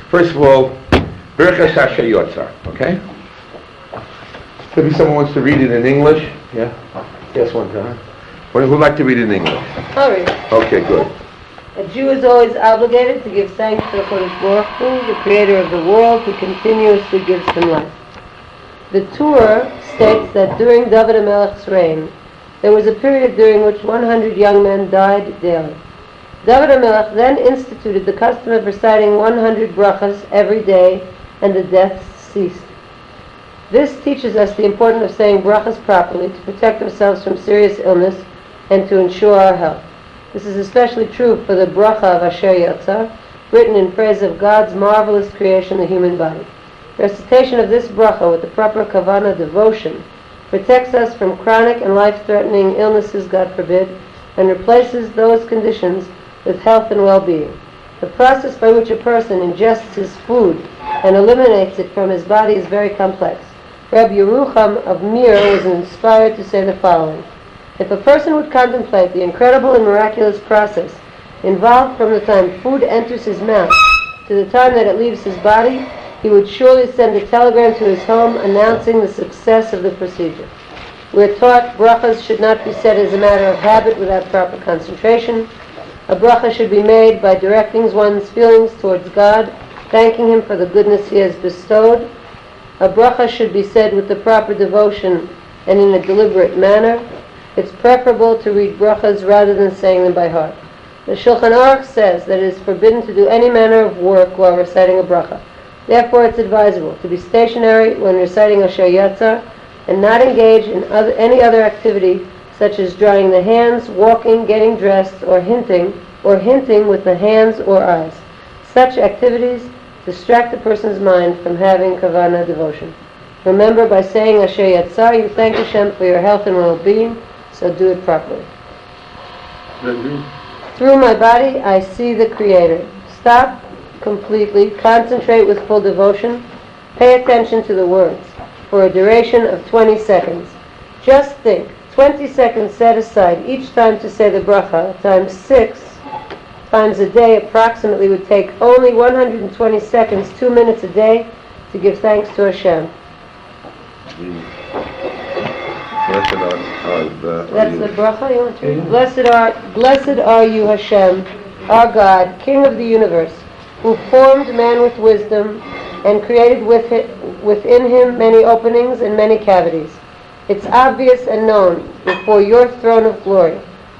First of all, Berachas HaShayotzar, okay? Maybe someone wants to read it in English? Yeah? Yes, one time. Who'd like to read it in English? I'll read. Okay, good. A Jew is always obligated to give thanks to the Kodesh Baruch Hu, the creator of the world, who continuously gives him life. The Torah states that during David HaMelech's reign, there was a period during which 100 young men died daily. David HaMelech then instituted the custom of reciting 100 brachas every day, and the deaths ceased. This teaches us the importance of saying brachas properly to protect ourselves from serious illness and to ensure our health. This is especially true for the bracha of Asher Yatzar, written in praise of God's marvelous creation, the human body. Recitation of this bracha with the proper kavanah devotion protects us from chronic and life-threatening illnesses, God forbid, and replaces those conditions with health and well-being. The process by which a person ingests his food and eliminates it from his body is very complex. Rabbi Yerucham of Mir was inspired to say the following: if a person would contemplate the incredible and miraculous process involved from the time food enters his mouth to the time that it leaves his body, he would surely send a telegram to his home announcing the success of the procedure. We're taught brachas should not be said as a matter of habit without proper concentration. A bracha should be made by directing one's feelings towards God, thanking Him for the goodness He has bestowed. A bracha should be said with the proper devotion and in a deliberate manner. It's preferable to read brachas rather than saying them by heart. The Shulchan Aruch says that it is forbidden to do any manner of work while reciting a bracha. Therefore, it's advisable to be stationary when reciting Asher Yatzar and not engage in any other activity such as drying the hands, walking, getting dressed, or hinting with the hands or eyes. Such activities distract the person's mind from having kavanah devotion. Remember, by saying Asher Yatzar, you thank Hashem for your health and well-being, so do it properly. Through my body, I see the Creator. Stop completely, concentrate with full devotion, pay attention to the words for a duration of 20 seconds. Just think, 20 seconds set aside each time to say the bracha, times 6 times a day approximately would take only 120 seconds, 2 minutes a day, to give thanks to Hashem. That's the bracha you want to read? Blessed are you, Hashem, our God, King of the universe, who formed man with wisdom and created within him many openings and many cavities. It's obvious and known before your throne of glory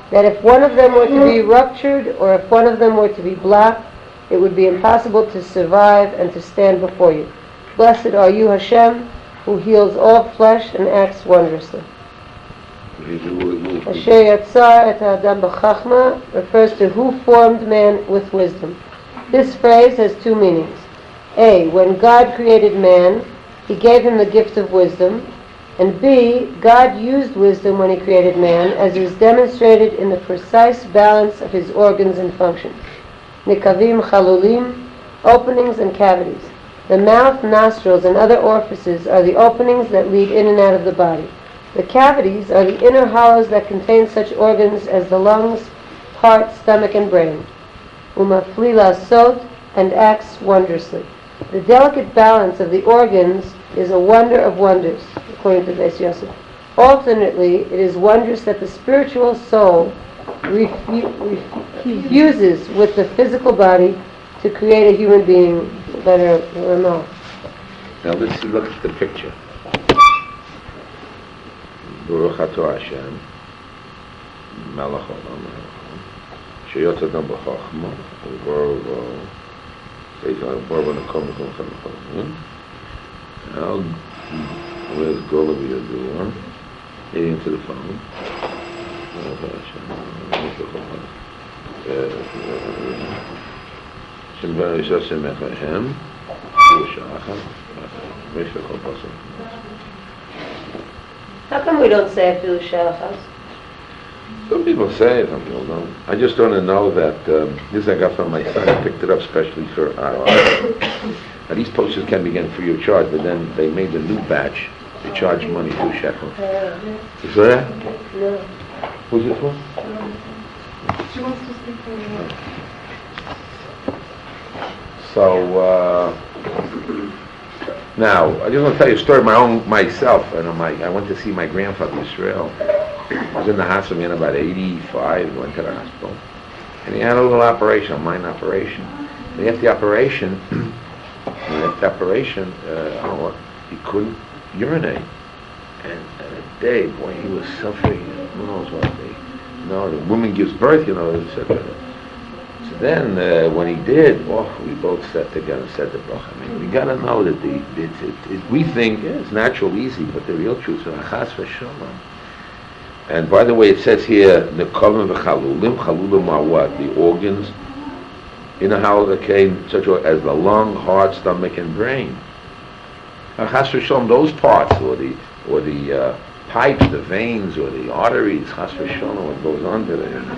that if one of them were to be ruptured or if one of them were to be blocked, it would be impossible to survive and to stand before you. Blessed are you, Hashem, who heals all flesh and acts wondrously. Asher Yatzar et Adam b'chachma refers to who formed man with wisdom. This phrase has two meanings. A, when God created man, He gave him the gift of wisdom. And B, God used wisdom when He created man, as is demonstrated in the precise balance of his organs and functions. Nikavim chalulim, openings and cavities. The mouth, nostrils, and other orifices are the openings that lead in and out of the body. The cavities are the inner hollows that contain such organs as the lungs, heart, stomach, and brain. Umaflila sot, and acts wondrously. The delicate balance of the organs is a wonder of wonders, according to Beis Yosef. Alternately, it is wondrous that the spiritual soul fuses with the physical body to create a human being. Better know. Now let's look at the picture. Baruch atah Hashem, Melech Olam, Sheyot Adam b'chachma, U'Barbo, Barbo Nekom Nekom. Now, where's Gola V'Yadua? Getting into the phone. How come we don't say Afilu Shalachas? Some people say it, some people don't. I just want to know that this I got from my son. I picked it up specially for our Now these posters can be getting free of charge, but then they made a new batch. They charge money, 2 shekels. You saw that? No. Who's this one? She wants to speak to you. So now I just want to tell you a story of myself. I went to see my grandfather Israel. I was in the hospital again about 85. Went to the hospital, and he had a little operation, a minor operation. And after the operation, I don't know, he couldn't urinate. And a day, boy, he was suffering. Who knows what? The woman gives birth, So then, when he did, we both sat together and said the bracha. I mean, we got to know that we think it's natural, easy, but the real truth is achas v'shalom. And by the way, it says here, the kolim v'chalulim. Chalulim are what? The organs in a halakha, such as the lung, heart, stomach, and brain. Achas v'shalom, those parts, or the pipes, the veins, or the arteries, chas v'shalom, what goes under there. You know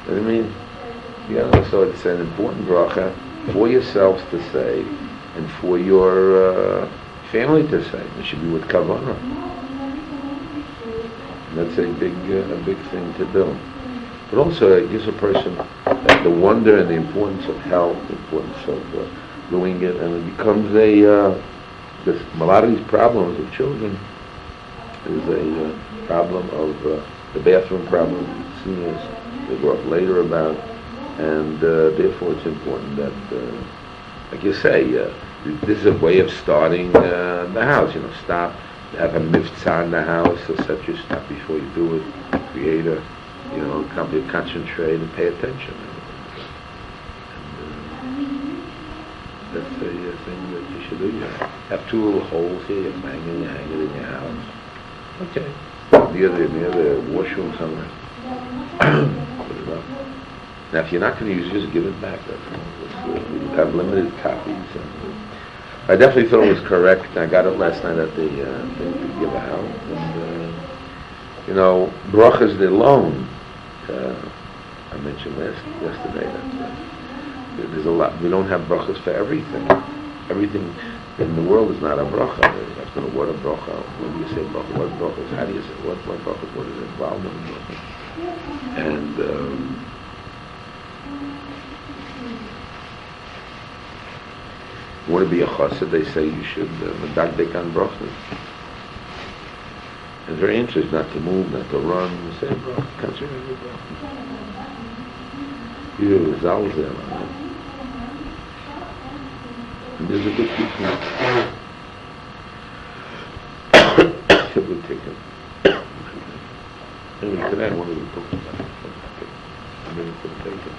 what I mean? So it's an important bracha for yourselves to say, and for your family to say. It should be with kavanah. That's a big thing to do. But also it gives a person the wonder and the importance of health, the importance of doing it, and it becomes a lot of these problems of children is a problem of the bathroom problem, seniors, they grow up later about, and therefore it's important that, like you say, this is a way of starting the house. Stop, have a mitzvah in the house, so set your stop before you do it, create a, concentrate and pay attention. And that's a thing that you should do. You have two little holes here, you hang it in your house. Okay. Near the washroom somewhere. Put it up. Now, if you're not going to use it, just give it back. We have limited copies. I definitely thought it was correct. I got it last night at the thing to give out. And, brachas de loan. I mentioned yesterday that there's a lot. We don't have brachas for everything. Everything in the world is not a bracha. You have to know what a bracha. When do you say bracha? What brachas? How do you say what brachas? What is involved in bracha? And you want to be a chassid, they say you should medakdek on brachas. It's very interesting not to move, not to run. You say bracha, concentrate on your bracha. You zalzel on it. And there's a good teaching. It's a good ticket. Anyway, today I wanted to talk about it. I'm ready to take it.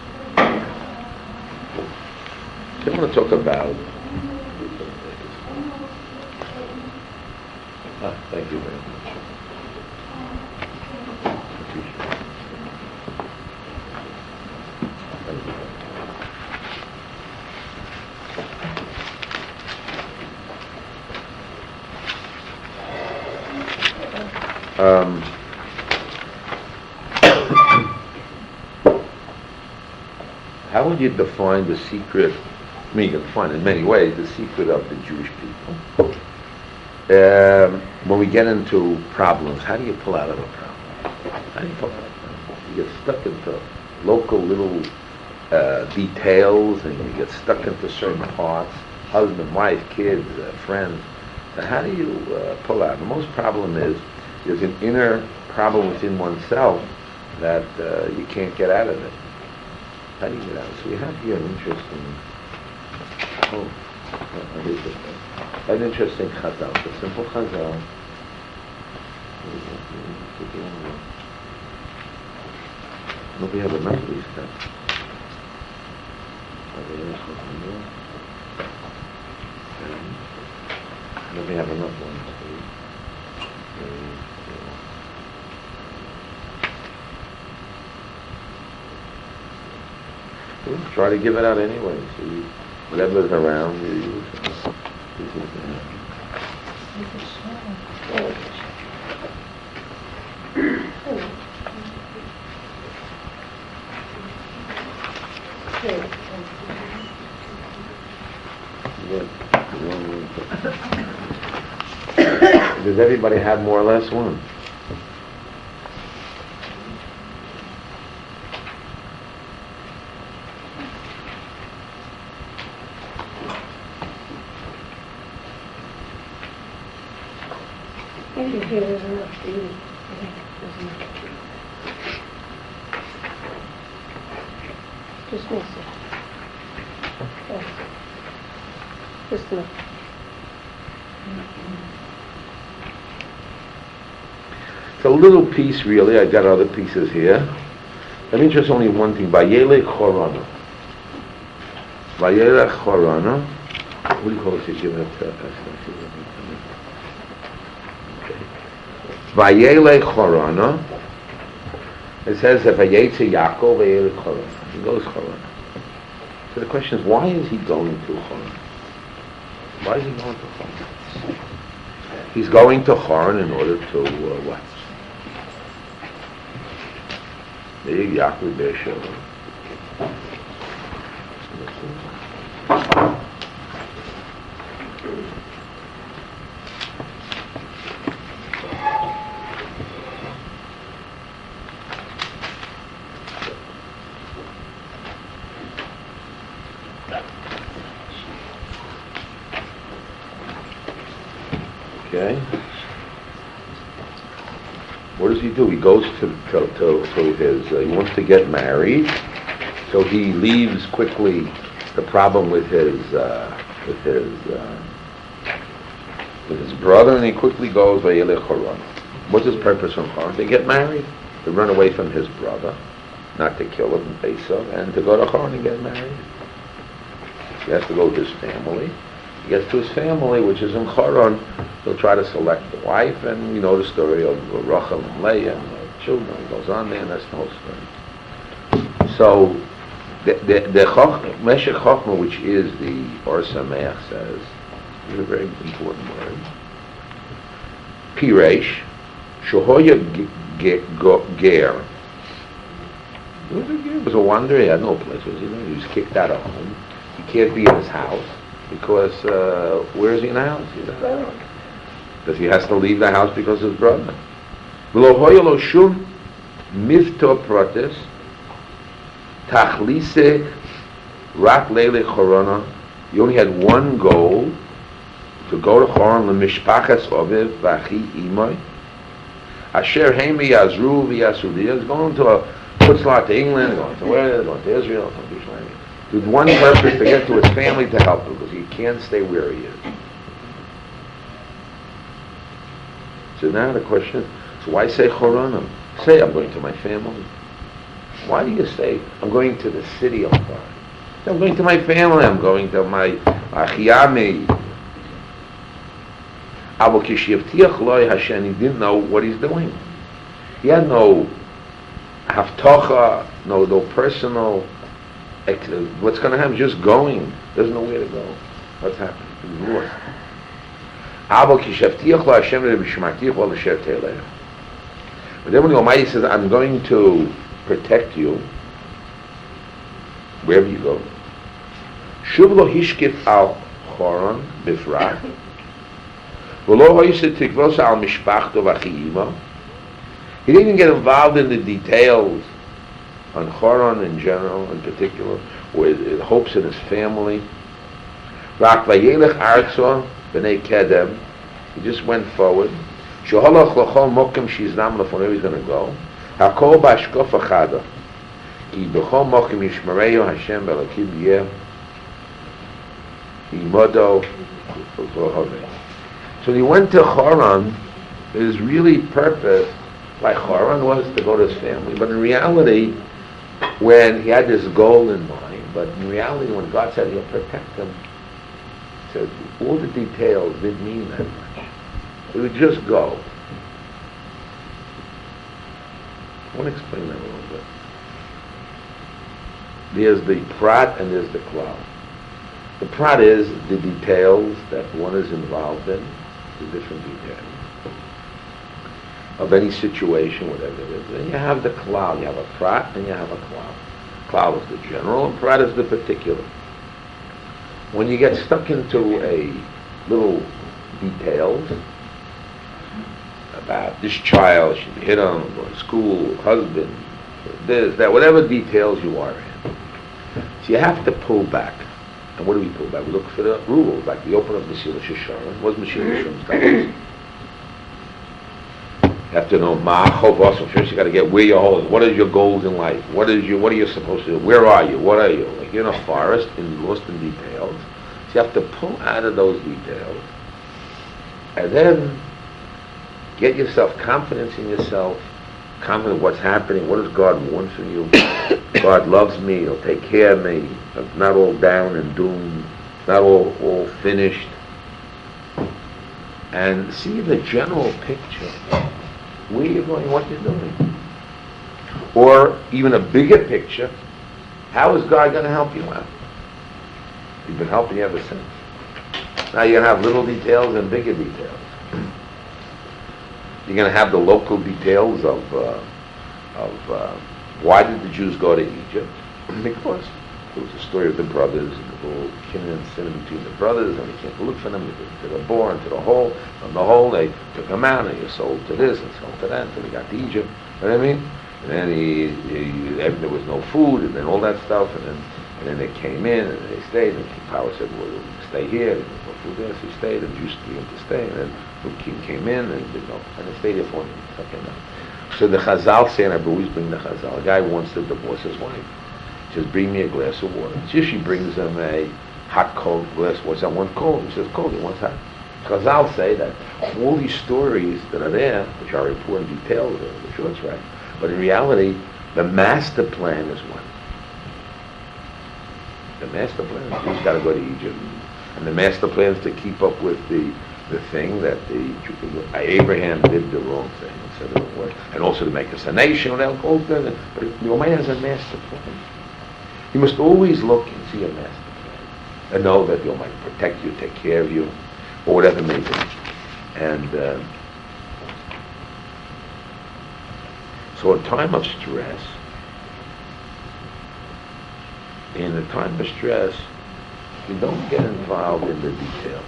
I want to talk about... thank you very much. How would you define the secret? I mean, you can define in many ways the secret of the Jewish people. When we get into problems, how do you pull out of a problem? How do you pull out of a problem? You get stuck into local little details, and you get stuck into certain parts, husband, wife, kids, friends. So how do you pull out? The most problem is there's an inner problem within oneself that you can't get out of it. How do you get out of it? So we have here an interesting, an interesting chazal, a simple chazal. Don't we have enough of these things? Don't we have enough ones? Try to give it out anyway. See, whatever's around, you use it. Does everybody have more or less one? Maybe here there's enough to eat. I think there's enough. Just miss it. Yes. Just enough. It's a little piece, really. I got other pieces here. Let me just only one thing. Vayelech Chorana. Vayelech Chorana. What do you call this? You give it to Vayelech Chorana. It says that Vayetze Yaakov Vayelech Chorana. He goes Chorana. So the question is, why is he going to Chorana? Why is he going to Chorana? He's going to Chorana in order to what? Yaakov Be'er. Okay. What does he do? He goes to his. He wants to get married, so he leaves quickly the problem with his brother, and he quickly goes Vayelech Choron. What's his purpose from Choron? To get married, to run away from his brother, not to kill him in Pesach, and to go to Choron and get married. He has to go to his family. He gets to his family, which is in Choron. He'll try to select the wife, and you know the story of Rachel and Leah and the children. He goes on there, and that's the whole story. So, the Meshech Chochmah, which is the Or Sameach, says, is a very important word. Piresh, Shehoya Ger. He was a wanderer. He had no place. He was kicked out of home. He can't be in his house because where is he in the house? He's out. Because he has to leave the house because of his brother. V'lo hoya lo shum mivto protes tachlise rak leile chorona. He only had one goal, to go to Choron l'mishpachas oviv v'achi imoy asher heimi yazru v'yasudiyah. He's going to Putzlar, to England, going to where? Going to Israel, to Yerushalayim. With one purpose, to get to his family to help him, because he can't stay where he is. So now the question is, so why say Choronim? Say, I'm going to my family. Why do you say, I'm going to the city of God? I'm going to my family, I'm going to my Achiyami. Abu Kishivtiach Loi Hashem, he didn't know what he's doing. He had no haftocha, no personal, what's going to happen? Just going. Doesn't know where to go. What's happening? He's lost. But then when the Almighty says, I'm going to protect you, wherever you go, Shuv lo hishkif al choron bifrat, v'lo hoyse tikvos al mishpachto v'achiyima. He didn't even get involved in the details on Choron in general, in particular, with hopes in his family. Rak vayelech arzo b'nei kedem. He just went forward. Sheholach l'chol mokem shiznam lefon, where he's going to go. Hakol b'ashkof achada. Ki b'chol mokem yishmareyo Hashem b'elakim yeh. Imodo. So he went to Choron. His really purpose, like Choron, was to go to his family. But in reality, when he had this goal in mind, but in reality, when God said he'll protect him, he said all the details didn't mean that much. He would just go. I want to explain that a little bit. There's the prat and there's the klal. The prat is the details that one is involved in, the different details of any situation, whatever it is. Then you have the klal. You have a prat and you have a klal. Klal is the general and prat is the particular. When you get stuck into a little details about this child should be hit on, go to school, husband, this, that, whatever details you are in. So you have to pull back. And what do we pull back? We look for the rules, like the open of Mesilas Yesharim. What's Mesilas Yesharim's You have to know first you got to get where your hole is. What is your goals in life? What are you supposed to do? Where are you? What are you? Like you're in a forest and lost in details. So you have to pull out of those details and then get yourself confidence in yourself, confident what's happening, what does God want from you? God loves me, He'll take care of me. I'm not all down and doomed, not all finished. And see the general picture, where you're going, what you're doing. Or even a bigger picture, how is God going to help you out? He's been helping you ever since. Now you're going to have little details and bigger details. You're going to have the local details of why did the Jews go to Egypt? Because it was the story of the brothers and the whole kinship and sin between the brothers, and they came to look for them. They took a bore into the hole. From the hole, they took them out, and you sold to this and sold to that until they got to Egypt. You know what I mean? And then there was no food, and then all that stuff, and then they came in and they stayed. And King Power said, "Well, we'll stay here." There was no food there, so he stayed. And the Jews began to stay, and then the king came in and they stayed there for him. So the Chazal say, and I always bring the Chazal. A guy wants to divorce his wife. He says, "Bring me a glass of water." So she brings him a hot, cold glass of water. I want cold. He says, "Cold." He wants hot. Chazal say that all these stories that are there, which are important details, the short's right, but in reality, the master plan is one. The master plan is he's got to go to Egypt, and the master plan is to keep up with the thing that Abraham did the wrong thing, instead of the word, and also to make us a nation. But the Almighty has a master plan. You must always look and see a master plan, and know that the Almighty will protect you, take care of you, or whatever it may be. And so, a time of stress. In a time of stress, you don't get involved in the details.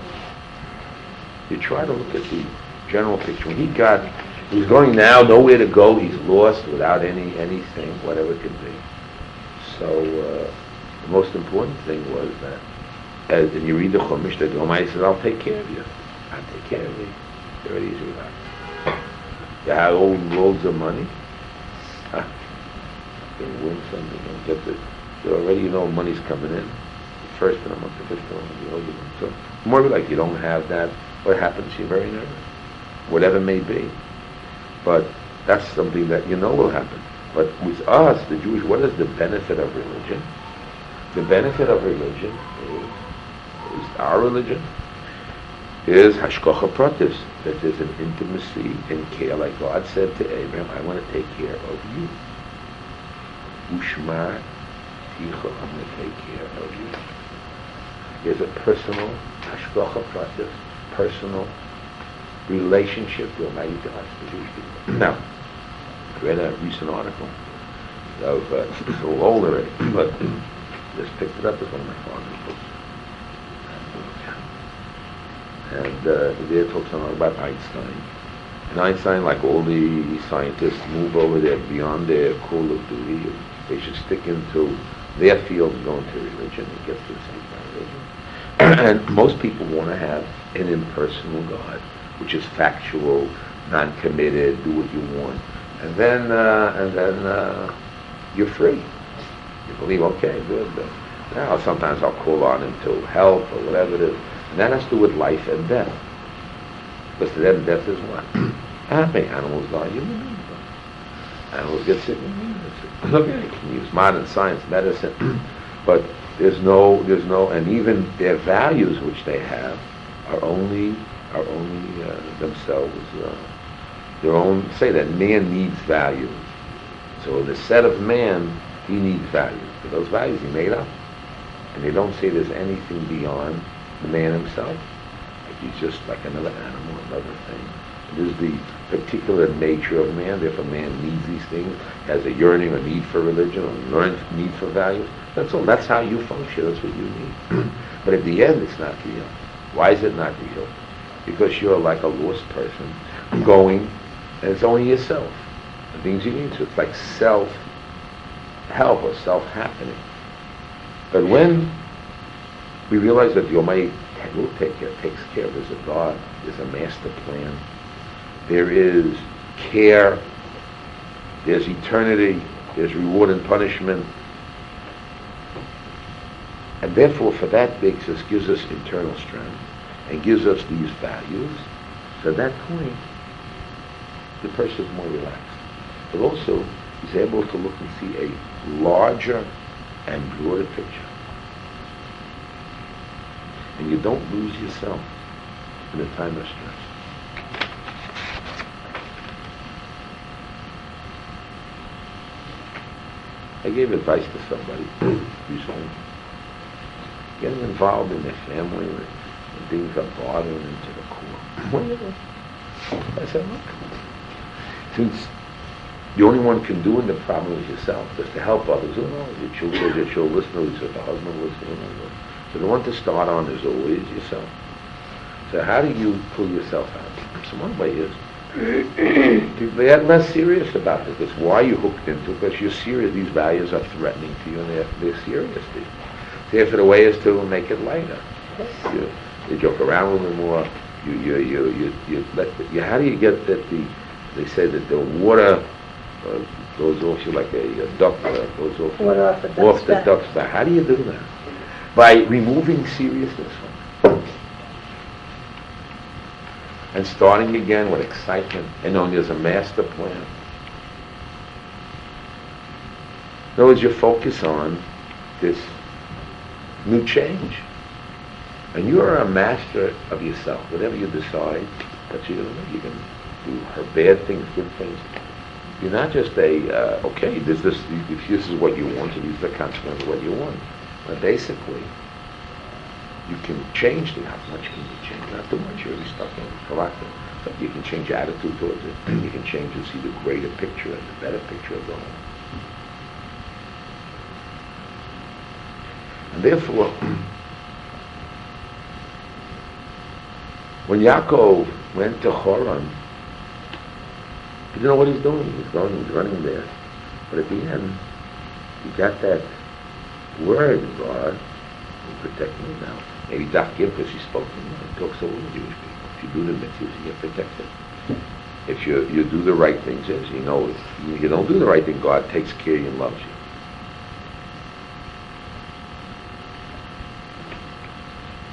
You try to look at the general picture. When he's going now, nowhere to go. He's lost without anything, whatever it could be. So the most important thing was that, and you read the Chumash, that the Almighty says, "I'll take care of you. I'll take care of you. You're already easy relax. You have loads of money. You win something. You get the. You already money's coming in. The first of the month, the 5th of the month, so more like you don't have that. What happens? You're very nervous, whatever it may be. But that's something that will happen. But with us, the Jewish, what is the benefit of religion? The benefit of religion is our religion is hashkocha pratis, that there's an intimacy and care, like God said to Abraham, "I want to take care of you. Ushma ticha, I'm going to take care of you." There's a personal hashkocha pratis, personal relationship to Almighty to us, the Jewish people. Now, I read a recent article of, it's a little old already, but just picked it up as one of my father's books. And there talks a lot about Einstein. And Einstein, like all the scientists, move over there beyond their call of duty. They should stick into their field and go into religion and get to the same kind of religion. And most people want to have an impersonal God, which is factual, non-committed, do what you want. And then you're free. You believe, okay, good. Now sometimes I'll call on him to help or whatever it is. And that has to do with life and death. Because to them, death is what? Happy. Animals die, human beings die. Animals get sick, human beings get sick. Okay, you can use modern science, medicine, but there's no, and even their values which they have are only themselves, their own, say that man needs values. So the set of man, he needs values. But those values he made up. And they don't say there's anything beyond the man himself. Like he's just like another animal, another thing. There's the particular nature of man, therefore man needs these things, has a yearning or need for religion, or need for values. That's all. That's how you function. That's what you need. But at the end, it's not real. Why is it not real? Because you're like a lost person going, and it's only yourself, the things you need. So it's like self-help or self-happening. But when we realize that the Almighty will take care, takes care, there's a God, there's a master plan, there is care, there's eternity, there's reward and punishment. And therefore, for that gives us internal strength and gives us these values. So at that point, the person is more relaxed. But also, he's able to look and see a larger and broader picture. And you don't lose yourself in a time of stress. I gave advice to somebody recently. Getting involved in their family and things are bothering them to the core. What do you do? I said, look, since the only one can do in the problem is yourself, just to help others. Who knows? Your children listen, or the husband listen. So the one to start on is always yourself. So how do you pull yourself out? So one way is they are less serious about this. That's why you hooked into it, because you're serious. These values are threatening to you, and they're serious to you. Therefore, the way is to make it lighter. You joke around with them more. How do you get that they say that the water goes off you like a duck, goes off, Water off the duck's back. How do you do that? By removing seriousness from it. And starting again with excitement and knowing there's a master plan. In other words, you focus on this new change. And you are a master of yourself. Whatever you decide that you're going to do, you can do her bad things, good things. You're not just if this is what you want, so these are the consequences of what you want. But basically, you can change it. How much can you change? Not too much. You're really stuck in collective. But you can change your attitude towards it. You can change and see the greater picture and the better picture of the whole. And therefore, when Yaakov went to Haran, he didn't know what he's doing. He was running there. But at the end, he got that word, God will protect me now. Maybe Daf Gim, because he spoke to him. He talks to all the Jewish people. If you do the mitzvahs, you get protected. If you do the right things, as you know, if you don't do the right thing, God takes care of you and loves you.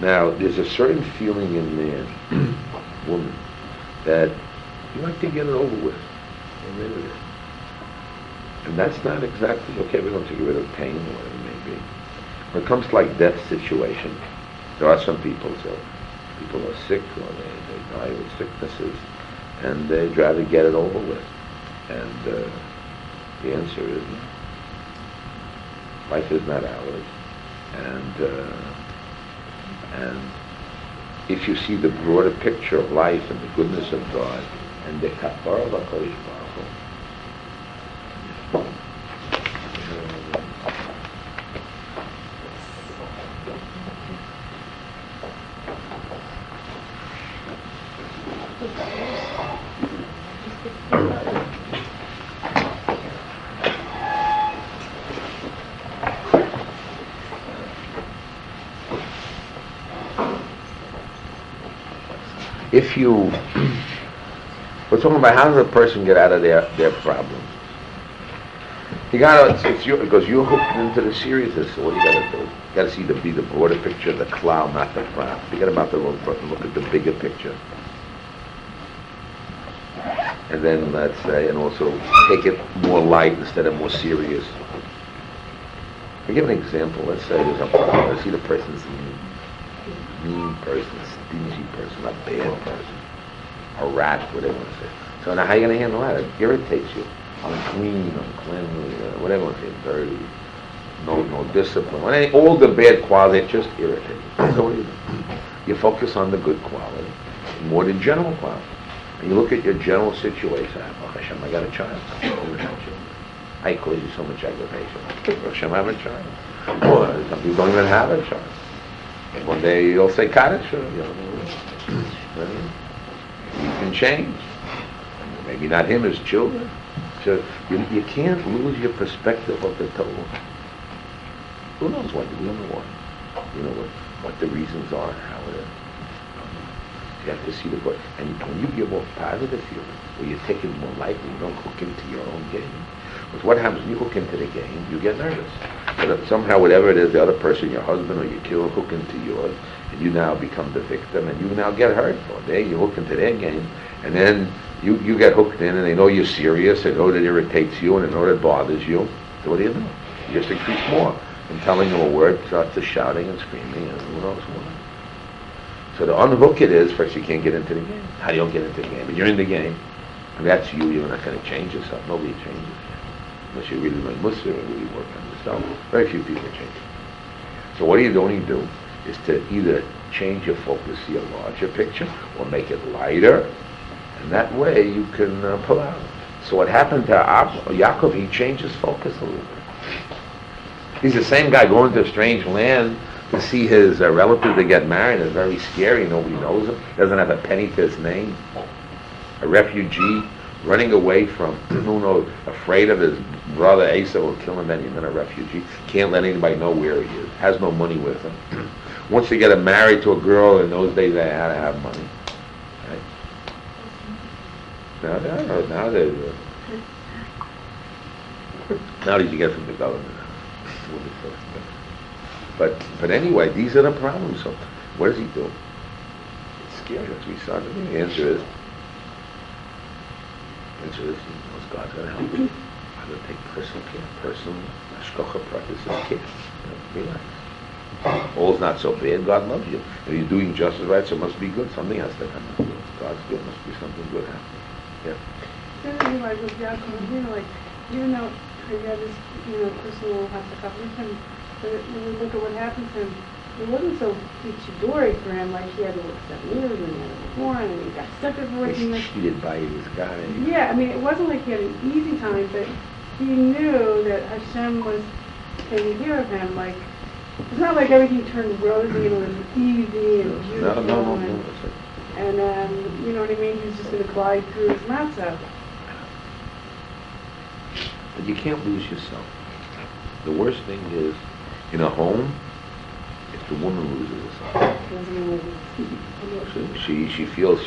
Now, there's a certain feeling in man, woman, that you like to get it over with. And that's not exactly, okay, we don't have to get rid of pain or whatever it may be. When it comes to like death situation, there are some people, so people are sick or they die with sicknesses, and they'd rather get it over with. And the answer is no. Life is not ours. And if you see the broader picture of life and the goodness of God and the kapara of HaKadosh Baruch Hu, if you, we're talking about how does a person get out of their problem. You gotta, because you're hooked into the seriousness, so what you gotta do? You gotta see the broader picture, the cloud, not the problem. Forget about the road, but look at the bigger picture. And then, let's say, and also take it more light instead of more serious. I'll give an example. Let's say there's a problem. I see the person's mean person, stingy person, a bad person, a rat, whatever you want to say. So now how are you going to handle that? It irritates you. Unclean, uncleanly, whatever you want to say, dirty, no discipline. All the bad qualities just irritate you. So what do? You focus on the good quality, more than general quality. And you look at your general situation. Oh, Hashem, I got a child. I cause you so much aggravation. Hashem, I have a child. Or some people don't even have a child. And one day you'll say Kaddish, you can change. Maybe not him, his children. So you can't lose your perspective of the Torah. Who knows what? We don't know what. You know what the reasons are, how it is. You have to see the good. And when you give off positive feelings, or you take it more lightly, you don't hook into your own game. Because what happens when you hook into the game, you get nervous. But somehow, whatever it is, the other person, your husband or your kid, will hook into yours, and you now become the victim, and you now get hurt. Or you hook into their game, and then you get hooked in, and they know you're serious, they know that it irritates you, and they know that it bothers you. So what do? You just increase more. And telling them a word starts to shouting and screaming, and who knows what. So to unhook it is, first you can't get into the game. How do you don't get into the game? But you're in the game, and that's you. You're not going to change yourself. Nobody changes you. Unless you really learn Musar and really work on yourself. Very few people change. So what you only do is to either change your focus, see a larger picture, or make it lighter, and that way you can pull out. So what happened to Yaakov, he changed his focus a little bit. He's the same guy going to a strange land to see his relative to get married. It's very scary. Nobody knows him. Doesn't have a penny to his name. A refugee running away from, who knows, afraid of his brother Esau will kill him. Then he's a refugee. Can't let anybody know where he is. Has no money with him. Wants to get him married to a girl. In those days they had to have money. Right? Now did you get from the government? But anyway, these are the problems. So what does he do? It's scary. As we saw, the answer is he knows God's going to help you. I'm going to take personal care, personal hashgacha pratis care. Relax. All's not so bad. God loves you. If you're doing just right, so it must be good. Something has to happen. God's good. Must be something good happening. Yeah. Certainly, like with Yaakov, like even though he had this, personal hashgacha with him, but when we look at what happened to him, it wasn't so chidori for him. Like he had to work 7 years and he had a born and he got stuck for working. He's cheated by his guy. Yeah, I mean, it wasn't like he had an easy time, but he knew that Hashem was taking care of him. Like it's not like everything turned rosy and it was easy and beautiful. No. And you know what I mean? He's just going to glide through his matzah. But you can't lose yourself. The worst thing is, in a home, if the woman loses herself. She feels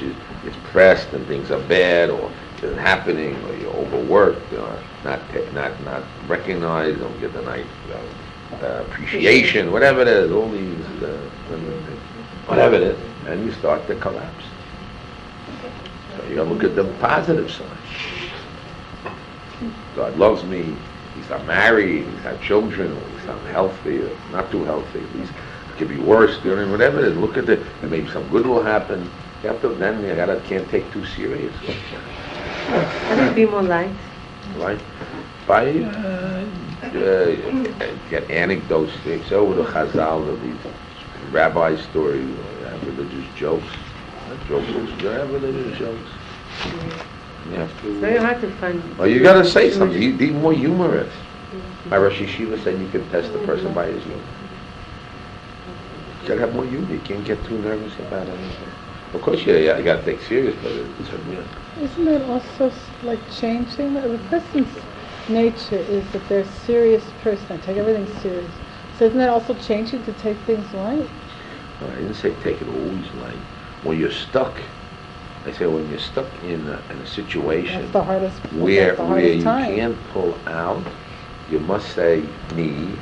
it's pressed and things are bad or isn't happening or you're overworked or not recognized, don't get the nice appreciation, whatever it is, all these whatever it is, and you start to collapse. So you gotta look at the positive side. God loves me. He's not married. He's had children. Or he's not healthy. Or not too healthy. At least it could be worse. Whatever it is, look at it. And maybe some good will happen. You have to. Then you can't take too serious. How do you be more light? Right? By get anecdotes. It's over the Chazal of these rabbi stories, religious jokes. Not jokes. You have religious jokes. You have to. It's very hard to find. Well, you got to say something. Be more humorous. My Rosh Yeshiva said you can test the person by his humor. You got to have more humor. You can't get too nervous about anything. Of course, you got to take serious, but it's real. Isn't it also like changing? The person's nature is that they're a serious person. They take everything serious. So isn't that also changing to take things light? No, I didn't say take it always light. When you're stuck, I say when you're stuck in a situation That's the hardest, where you time. can't pull out, you must say me.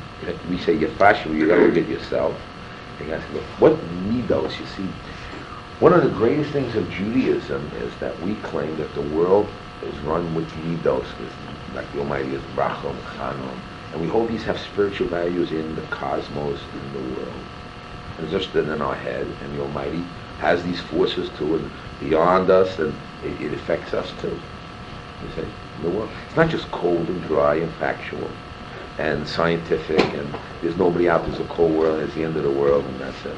We say yefashim. You got to look at yourself. You got to look. What midos? You see, one of the greatest things of Judaism is that we claim that the world is run with midos, like the Almighty is brachom, chanom, and we hold these have spiritual values in the cosmos, in the world. It's just in our head, and the Almighty has these forces too, and beyond us, and it affects us too. You see, in the world, it's not just cold and dry and factual and scientific, and there's nobody out there's a cold world, and it's the end of the world, and that's it.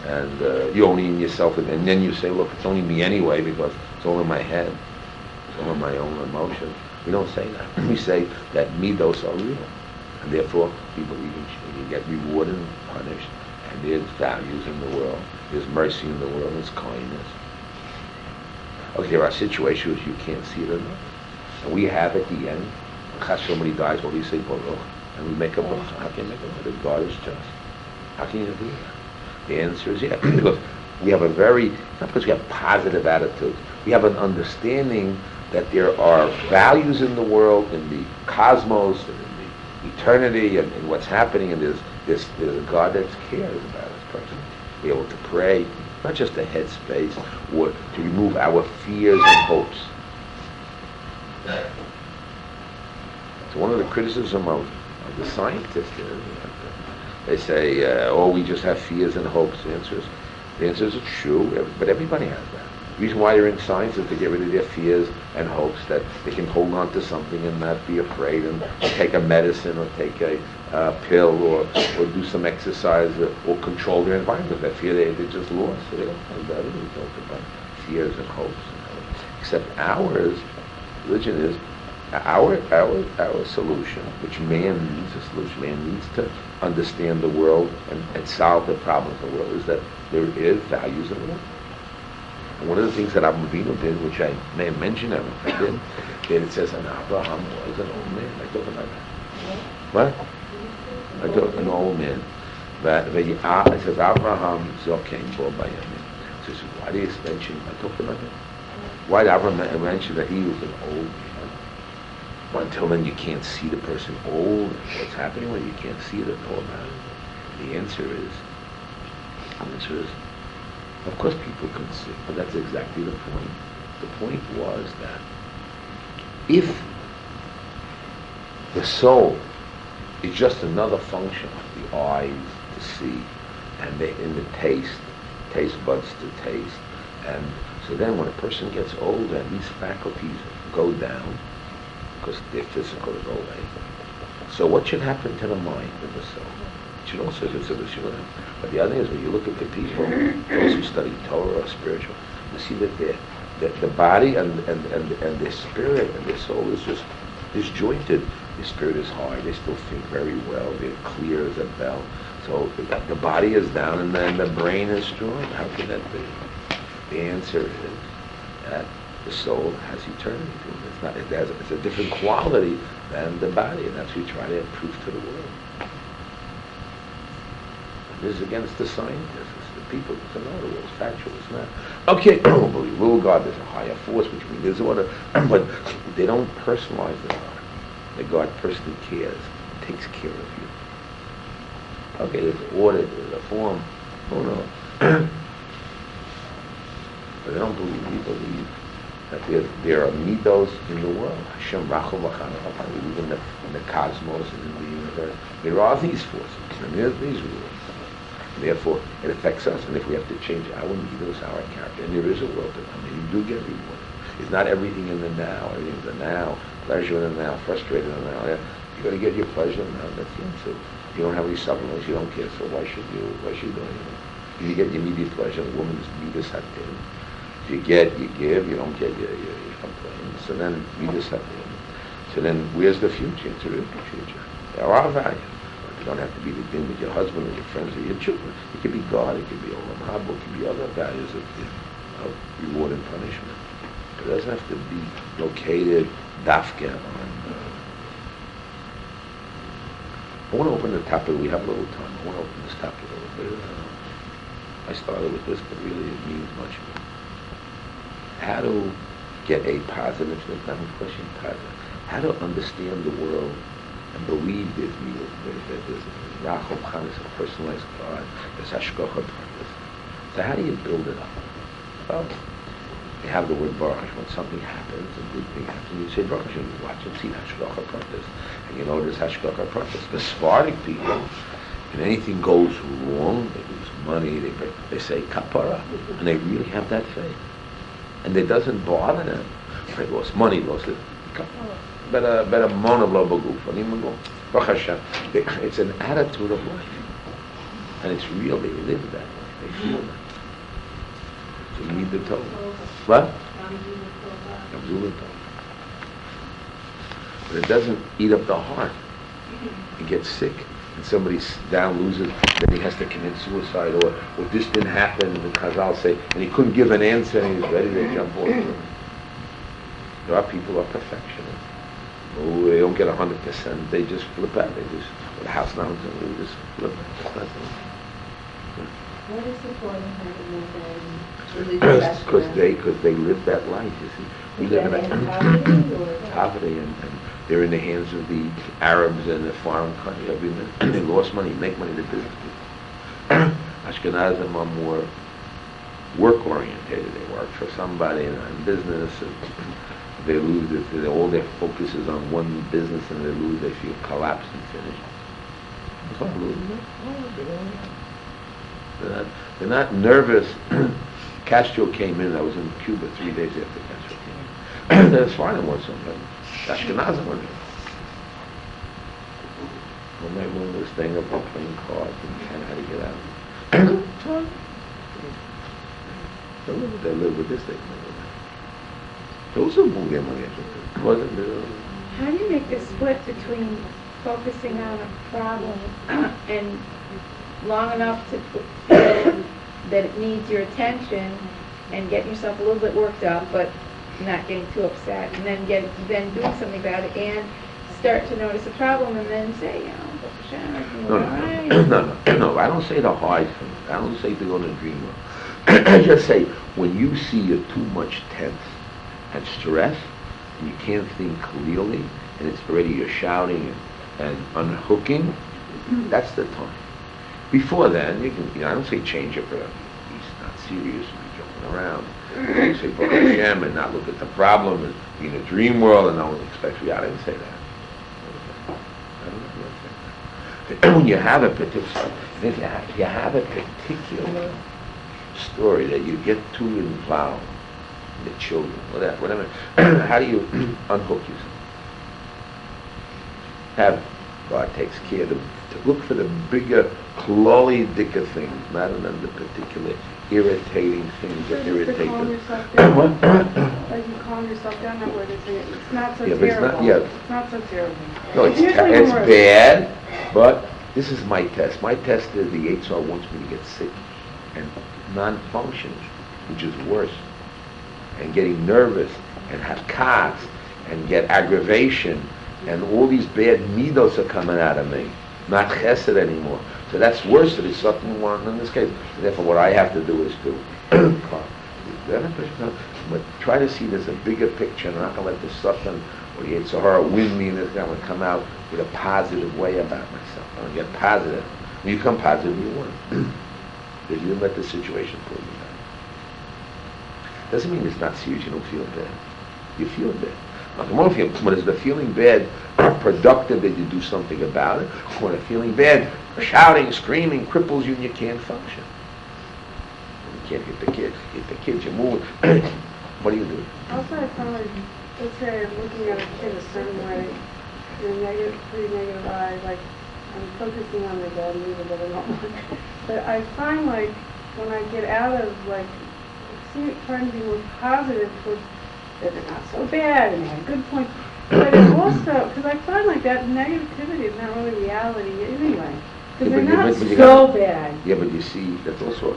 And you're only in yourself, and then you say, look, it's only me anyway, because it's all in my head, it's all in my own emotions. We don't say that. We say that midos are real, and therefore we believe you get rewarded and punished. And there's values in the world, there's mercy in the world, there's kindness. Okay, there are situations you can't see it enough. And we have at the end, when somebody dies, well, we say Baruch, and we make a bracha. How can you make a bracha? God is just. How can you do that? The answer is yeah, because We have a very, not because we have positive attitudes, we have an understanding that there are values in the world, in the cosmos, and in the eternity, and in what's happening, and there's a God that cares about us personally. Be able to pray, not just a headspace, or to remove our fears and hopes. So one of the criticism of the scientists is, they say, oh, we just have fears and hopes. The answer is it's true, but everybody has that. The reason why they're in science is to get rid of their fears and hopes, that they can hold on to something and not be afraid, and take a medicine or take a pill or do some exercise or control their environment. That fear they're just lost. So they don't have that. They talk about fears and hopes. Except ours, religion is our solution, which man needs a solution. Man needs to understand the world and solve the problems of the world, is that there is values in the world. And one of the things that Avraham Avinu did, which I may have mentioned, I don't know if I did, that it says, and Abraham was an old man. I talk about that. What? I talk an old man. It says, Abraham Zokein Bo Bayamin. It says, why do you mention, I talked about that. Why did Abraham mention that he was an old man? Well, until then you can't see the person old, what's happening when you can't see it at all about it. The answer is, of course people can see, but that's exactly the point. The point was that if the soul is just another function of the eyes to see, and in the taste buds to taste, and so then when a person gets older and these faculties go down, because their physical is away. So what should happen to the mind and the soul? It should also, but the other thing is, when you look at the people, those who study Torah or spiritual, you see that the body and their spirit and their soul is just disjointed. Their spirit is high, they still think very well, they're clear as a bell. So the body is down and then the brain is strong. How can that be? The answer is that the soul has eternity to it. It's a different quality than the body, and that's what we try to prove to the world. And this is against the scientists, it's the people who say, no, the world's factual, it's not. Okay, believe little God, there's a higher force, which means there's order, but they don't personalize the God. The God personally cares, takes care of you. Okay, there's order, there's a form, oh no. But they don't believe, we believe that there are midos in the world. Hashem Rachel V'chanach, we live in the cosmos and in the universe. There are these forces, and there's these rules. And therefore, it affects us, and if we have to change our midos, our character, and there is a world to come, and you do get rewarded. It's not everything in the now, everything in the now, pleasure in the now, frustrated in the now. Yeah. You're going to get your pleasure now, that's the answer. If you don't have any supplements, you don't care, so why should you do it? You get your immediate pleasure, the woman's midas hatin. If you get, you give. You don't get, you complain. So then we just have to. So then, where's the future? It's a real future. There are values. You don't have to be the thing with your husband or your friends or your children. It could be God. It could be Olam Haba. It could be other values of reward and punishment. It doesn't have to be located dafka on. I want to open the topic. We have a little time. I want to open this topic a little bit. I started with this, but really it means much more. How to get a positive, not a question, positive. How to understand the world and believe there's meaning, that there's Rachel Khan is a personalized God, there's Hashgacha Pratis. So how do you build it up? Well, you have the word Baruch Hashem. When something happens, a good thing happens, you say Baruch Hashem, you watch and see Hashgacha Pratis. And you know there's Hashgacha Pratis. The Sephardic people, when anything goes wrong, they lose money, they say kapara, and they really have that faith. And it doesn't bother them. They lost money, lost it. Better mona lo baguf. It's an attitude of life. And it's real, they live that way, they feel that. So you need the Torah. What? But it doesn't eat up the heart. You get sick. And somebody's down, loses, then he has to commit suicide, or this didn't happen, and Chazal say, and he couldn't give an answer, and he's ready to jump off. There are people who are perfectionists. Oh, they don't get 100%, they just flip out. They just, with a house now, they just flip out. What is supporting her in this Because they live that life, you see. We live in a poverty, and they're in the hands of the Arabs and the foreign country. They lost money, make money, the business people. Ashkenazim are more work-oriented. They work for somebody in business, and they lose it. All their focus is on one business, and they lose. They feel collapsed and finished. That's why I'm losing it. They're not nervous. Castro came in. I was in Cuba 3 days after Castro came in. That's fine. It was something. Ashkenazim were there. When they move this thing up, we're playing cards and trying how to get out. Fine. They live with this thing. Those who move their money. How do you make the split between focusing on a problem and long enough to feel that it needs your attention and getting yourself a little bit worked up, but not getting too upset, and then doing something about it and start to notice a problem and then say, No, I don't say the hard things. I don't say to go to the dream world. I just say, when you see you're too much tense and stress, and you can't think clearly, and it's already you're shouting and unhooking, that's the time. Before then, you can, I don't say change your prayer. He's not serious, he's joking around. You say Baruch Hashem and not look at the problem and be in a dream world and no one expects you. I didn't say that. I don't say that. When you have a particular, story that you get too involved in the children, whatever, how do you unhook yourself? God takes care to look for the bigger, dicker things, not in the particular irritating things that irritate them. Like you calm yourself down that way to say it's not so terrible. It's not so terrible. No, it's bad, but this is my test. My test is the Yitzhak wants me to get sick and non-function, which is worse, and getting nervous and have cuts and get aggravation, and all these bad midos are coming out of me, not chesed anymore. So that's worse than it's something wrong in this case. Therefore, what I have to do is to but try to see there's a bigger picture. I'm not going to let this Satan or the Yitzhak win me, and this guy will come out with a positive way about myself. I'm going to get positive. When you come positive, you win. Because you didn't let the situation pull you down. Doesn't mean it's not serious, you don't feel bad. You feel bad. When is the feeling bad productive that you do something about it? When the feeling bad, shouting, screaming, cripples you and you can't function. You can't hit the kids, you're moving. What do you do? Also, I find like, let's say I'm looking at a kid a certain way, in a negative, pretty negative eye, like I'm focusing on their bad mood that I don't want. But I find like when I get out of like trying to be more positive towards that they're not so bad and they have good points. But it also, because I find like that negativity is not really reality anyway. Because they're not so bad. Yeah, but you see, that's also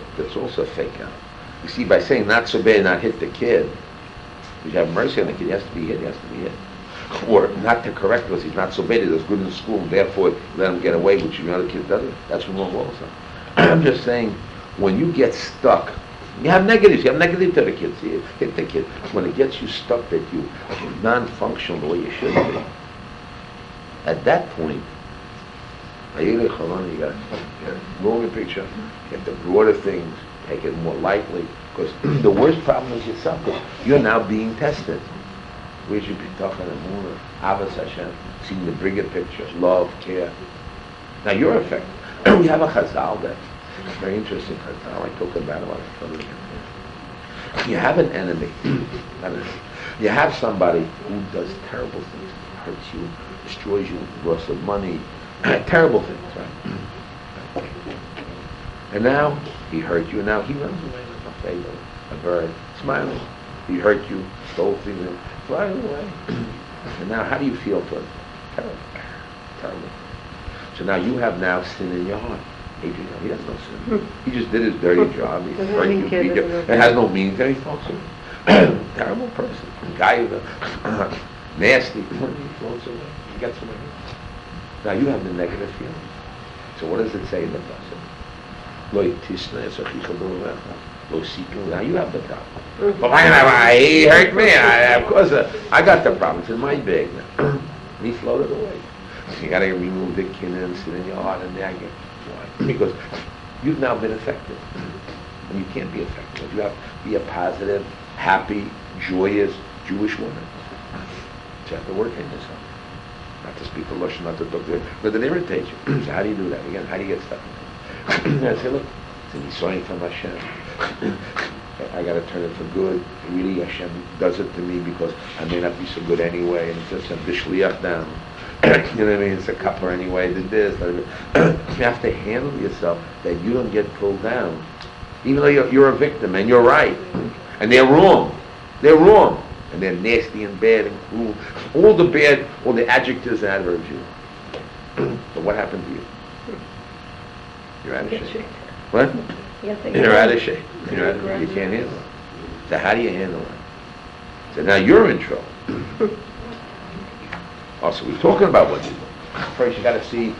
a fake out. You see, by saying not so bad, not hit the kid, you have mercy on the kid. He has to be hit. Or not to correct us. He's not so bad. He does good in school, and therefore let him get away, which the other kid doesn't. That's wrong also. I'm just saying, when you get stuck, you have negatives. You have negative to the kids. You hit the kid. When it gets you stuck that you're non-functional the way you should be, at that point, you got a longer picture, get the broader things, take it more lightly, because the worst problem is yourself, because you're now being tested. We should be talking about Avos Hashem, seeing the bigger picture, love, care. Now you're affected. We have a chazal that's very interesting chazal. I talk about it. You have an enemy. You have somebody who does terrible things, hurts you, destroys you, loss of money, terrible things, right? And now he hurt you, and now he runs away with a favor, a bird, smiling. He hurt you, stole things, and flying away. And now how do you feel toward him? Terrible. Terrible. So now you have now sin in your heart. Adrian, he has no sin. He just did his dirty job. He hurt you, beat you. It has no meaning to any folks. Terrible person. Guy who's nasty. He floats away. He gets away. Now you have the negative feeling. So what does it say in the Botzer? Lo yitisna es achicha b'ovecha. Lo seeking. Now you have the problem. But he hurt me. Of course, I got the problem. It's in my bag now. And he floated away. You got to remove the kin and sit in your heart and nag it. Why? Because you've now been affected. And you can't be affected. You have to be a positive, happy, joyous Jewish woman. So you have to work on yourself. Not to speak the Lashon, not to talk to it, but it irritates you. So how do you do that? Again, how do you get stuck in that? I say, look, it's an Yisrael from Hashem. I got to turn it for good. Really, Hashem does it to me because I may not be so good anyway, and it's just a dishliach down. You know what I mean? It's a cupper anyway, did this. You have to handle yourself that you don't get pulled down. Even though you're a victim, and you're right. And they're wrong. They're wrong. And they're nasty and bad and cruel. All the bad, all the adjectives and adverbs you. But what happened to you? You're out of shape. What? You're out of shape. You can't handle it. So how do you handle it? So now you're in trouble. Also, we're talking about what you do. First, you got to see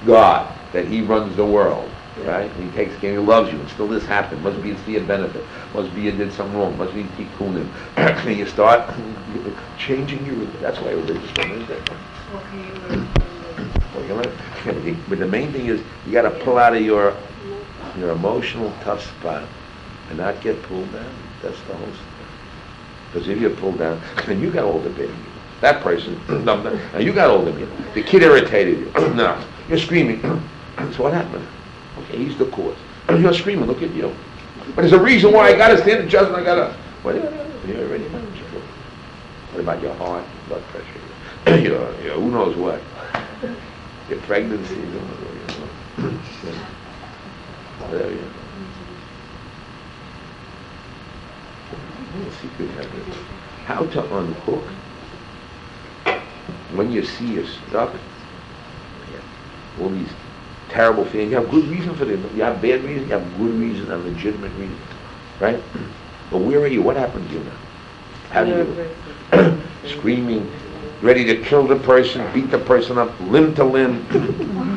God, that He runs the world, right? And He takes care, He loves you, and still this happened. Must be it's for your benefit. Must be you did something wrong. Must be tikkunim. And you start changing your. That's why religious women is different. But the main thing is you got to pull out of your emotional tough spot and not get pulled down. That's the whole story. Because if you're pulled down, then you got all the bad. That person, no, now you got all the bad. The kid irritated you. No, you're screaming. So what happened? Okay, he's the cause. You're screaming. Look at you. But there's a reason why I got to stand in judgment. I got to. Well, you're already managed. What about your heart, blood pressure? Who knows what? Your pregnancy. Whatever you know. Secret habit. How to unhook when you see you're stuck. All these terrible feelings. You have good reason for them. You have bad reason. You have good reason and legitimate reason, right? But where are you? What happened to you now? How do you screaming, ready to kill the person, beat the person up, limb to limb,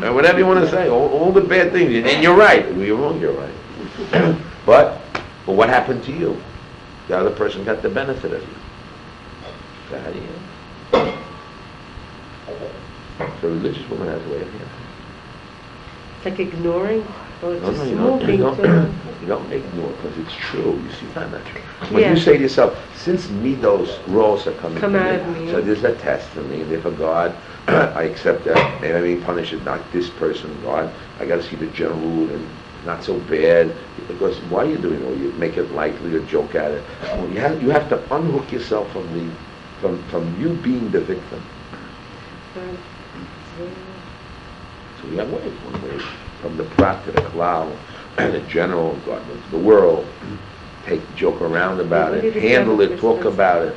or whatever you want to say. All the bad things. And you're right. When you're wrong, you're right. But what happened to you? The other person got the benefit of you. So how do you? So a religious woman has a way of handling. It's like ignoring, or No, just you moving don't ignore because it's true. You see, not true. When you say to yourself, since midos, roles are coming out of me, so there's a test for me, and if a God, I accept that, maybe I mean punish it, not this person, God, I got to see the general rule and not so bad, because why are you doing it? You make it lightly or joke at it. Well, you have to unhook yourself from you being the victim. So we have ways, one way, from the prat to the klal, and the general, God, the world, joke around about it, handle it, talk about it.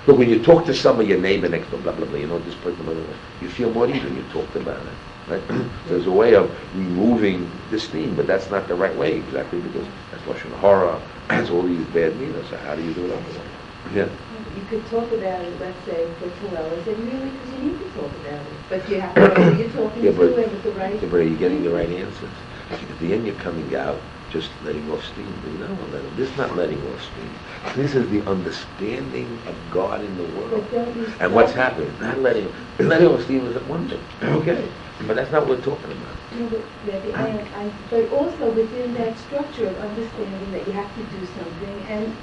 Look, when you talk to some of your neighbor next door, blah, blah, blah, this person, blah, blah, blah, you feel more easy when you talked about it. Right? There's a way of removing the steam, but that's not the right way, exactly, because that's Lashon Hara, that's all these bad meanings. So how do you do it otherwise? Yeah. You could talk about it, let's say, for 2 hours, and really, because you need to talk about it. But you have to know who you're talking to and with the right... Yeah, but are you getting the right answers? At the end, you're coming out just letting off steam. But this is not letting off steam. This is the understanding of God in the world. And what's happening? Not letting off steam is one thing. Okay. But that's not what we're talking about. No, but, Rabbi, but also within that structure of understanding that you have to do something, and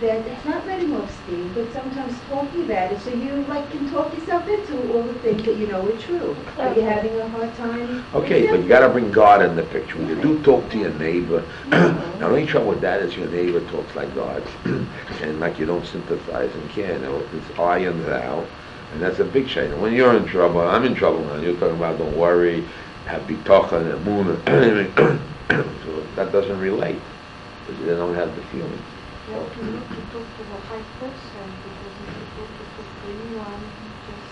that it's not letting off steam, but sometimes talking about it, so you can talk yourself into all the things that you know are true, but you're having a hard time. Okay, but you got to bring God in the picture. When you do talk to your neighbor, now the only trouble with that is your neighbor talks like God, and like you don't sympathize and care. It's I and thou, and that's a big shame. When you're in trouble, I'm in trouble now. You're talking about don't worry, have bitachon and emunah. So that doesn't relate because they don't have the feeling. Well, you need to talk to the high person, because if you talk to anyone, it just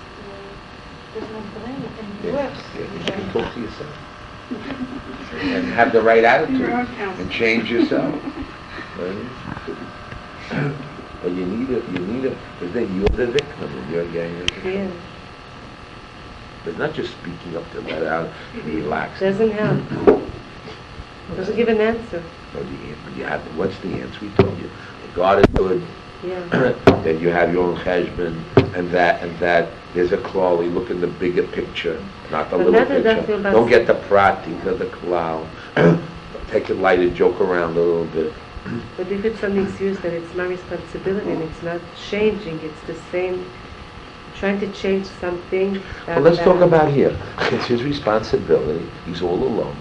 does not bring it any worse. You should talk to yourself. And have the right attitude. And change yourself. Right? But you need it, because then you're the victim and you're getting it. Yeah. But not just speaking up to let out and relax. Doesn't help. Doesn't give an answer. No, what's the answer? We told you. God is good. Yeah. Then you have your own cheshbon, and that. There's a klal. You look in the bigger picture, not the But little not that that's picture. about- Don't get the pratis or the klal. Take it light and joke around a little bit. But if it's something serious, then it's my responsibility and it's not changing. It's the same, trying to change something. Well, let's talk about here. It's his responsibility. He's all alone.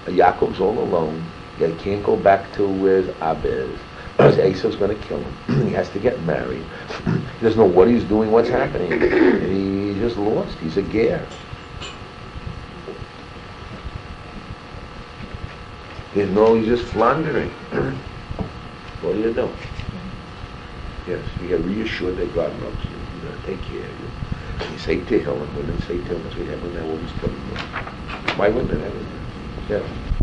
Yaakov's all alone. He can't go back to where Abba is. Because Esau's going to kill him. He has to get married. He doesn't know what he's doing, what's happening. He's just lost. He's a ger. He's just floundering. What do you do? Yes, you get reassured that God loves you. He's going to take care of you. You say Tehillim, women say Tehillim, that's what we have when they always put them. Why women have it? Yeah.